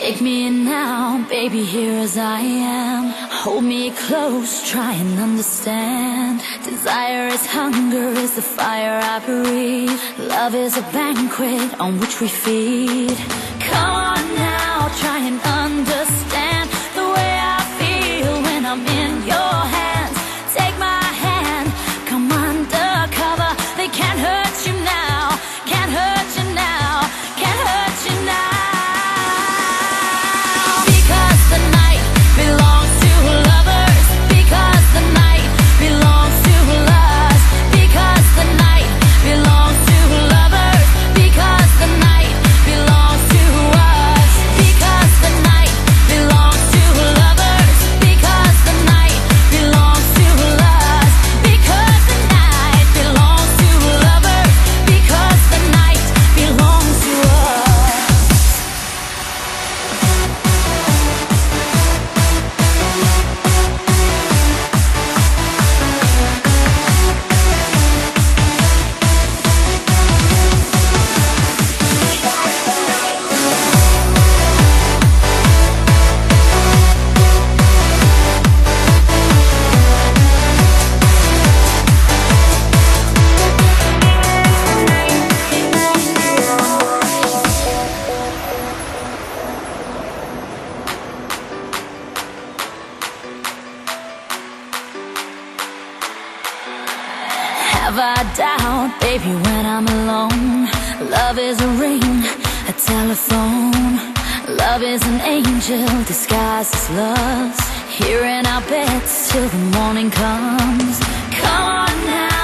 Take me in now, baby, here as I am. Hold me close, try and understand. Desire is hunger, is the fire I breathe. Love is a banquet on which we feed. Come on now, try and understand the way I feel when I'm in your hands. Take my hand, come undercover. They can't hurt you now, can't hurt you now, can't hurt you now. Have I doubt, baby, when I'm alone? Love is a ring, a telephone. Love is an angel disguised as lust, here in our beds till the morning comes. Come on now.